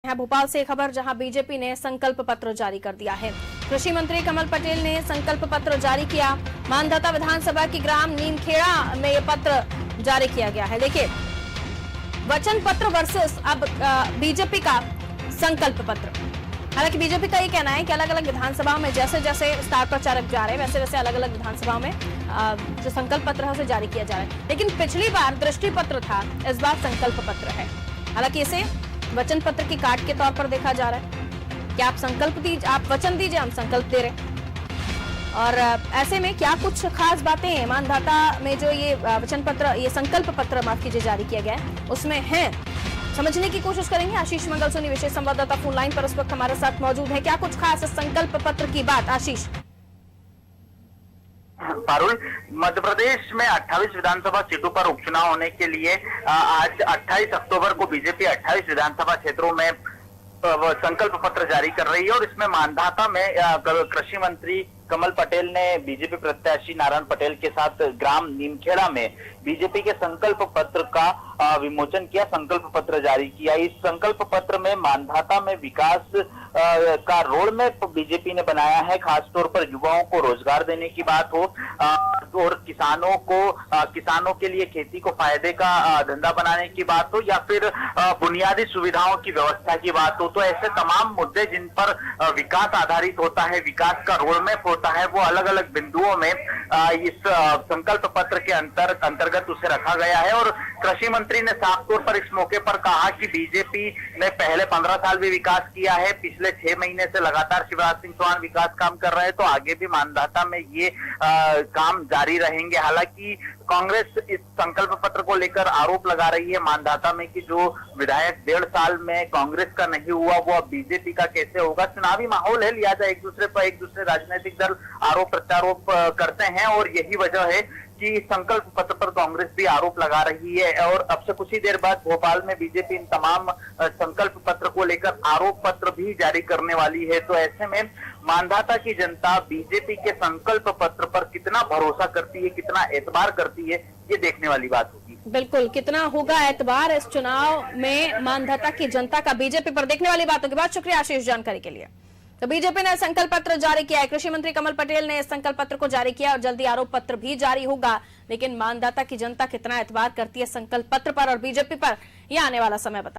है भोपाल से खबर, जहां बीजेपी ने संकल्प पत्र जारी कर दिया है। कृषि मंत्री कमल पटेल ने संकल्प पत्र जारी किया। मानधाता विधानसभा की ग्राम नीमखेड़ा में ये पत्र जारी किया गया है। देखिए, वचन पत्र वर्सेस अब बीजेपी का संकल्प पत्र। हालांकि बीजेपी का ये कहना है कि अलग अलग विधानसभाओं में जैसे जैसे स्टार प्रचारक जा रहे हैं, वैसे वैसे अलग अलग विधानसभाओं में जो संकल्प पत्र है उसे जारी किया जा रहा है। लेकिन पिछली बार दृष्टि पत्र था, इस बार संकल्प पत्र है। हालांकि इसे वचन पत्र की काट के तौर पर देखा जा रहा है कि आप संकल्प दीजिए, आप वचन दीजिए, हम संकल्प दे रहे हैं। और ऐसे में क्या कुछ खास बातें हैं मानधाता में जो ये वचन पत्र, ये संकल्प पत्र माफ कीजिए जारी किया गया है, उसमें है, समझने की कोशिश करेंगे। आशीष मंगल सोनी विशेष संवाददाता फोन लाइन पर इस वक्त हमारे साथ मौजूद है। क्या कुछ खास संकल्प पत्र की बात, आशीष? पारुल, मध्य प्रदेश में 28 विधानसभा सीटों पर उपचुनाव होने के लिए आज 28 अक्टूबर को बीजेपी 28 विधानसभा क्षेत्रों में संकल्प पत्र जारी कर रही है। और इसमें मानधाता में कृषि मंत्री कमल पटेल ने बीजेपी प्रत्याशी नारायण पटेल के साथ ग्राम नीमखेड़ा में बीजेपी के संकल्प पत्र का विमोचन किया, संकल्प पत्र जारी किया। इस संकल्प पत्र में मानधाता में विकास का रोड मैप बीजेपी ने बनाया है। खासतौर पर युवाओं को रोजगार देने की बात हो और किसानों के लिए खेती को फायदे का धंधा बनाने की बात हो या फिर बुनियादी सुविधाओं की व्यवस्था की बात हो, तो ऐसे तमाम मुद्दे जिन पर विकास आधारित होता है, विकास का रोड मैप होता है, वो अलग अलग बिंदुओं में इस संकल्प पत्र के अंतर्गत उसे रखा गया है। और कृषि मंत्री ने साफ तौर पर इस मौके पर कहा कि बीजेपी ने पहले 15 साल भी विकास किया है, पिछले 6 महीने से लगातार शिवराज सिंह चौहान विकास काम कर रहे हैं, तो आगे भी मानधाता में ये काम जारी रहेंगे। हालांकि कांग्रेस इस संकल्प पत्र को लेकर आरोप लगा रही है मानधाता में कि जो विधायक 1.5 साल में कांग्रेस का नहीं हुआ वो अब बीजेपी का कैसे होगा। चुनावी माहौल है, लिहाजा एक दूसरे राजनीतिक दल आरोप प्रत्यारोप करते हैं और यही वजह है कि संकल्प पत्र पर कांग्रेस भी आरोप लगा रही है। और अब से कुछ ही देर बाद भोपाल में बीजेपी इन तमाम संकल्प पत्र को लेकर आरोप पत्र भी जारी करने वाली है। तो ऐसे में मानधाता की जनता बीजेपी के संकल्प पत्र पर कितना भरोसा करती है, कितना एतबार करती है, ये देखने वाली बात होगी। बिल्कुल, कितना होगा एतबार इस चुनाव में मानधाता की जनता का बीजेपी पर, देखने वाली बात होगी। बहुत शुक्रिया आशीष जानकारी के लिए। तो बीजेपी ने संकल्प पत्र जारी किया है, कृषि मंत्री कमल पटेल ने इस संकल्प पत्र को जारी किया और जल्दी आरोप पत्र भी जारी होगा। लेकिन मानधाता की जनता कितना एतबार करती है संकल्प पत्र पर और बीजेपी पर, यह आने वाला समय बता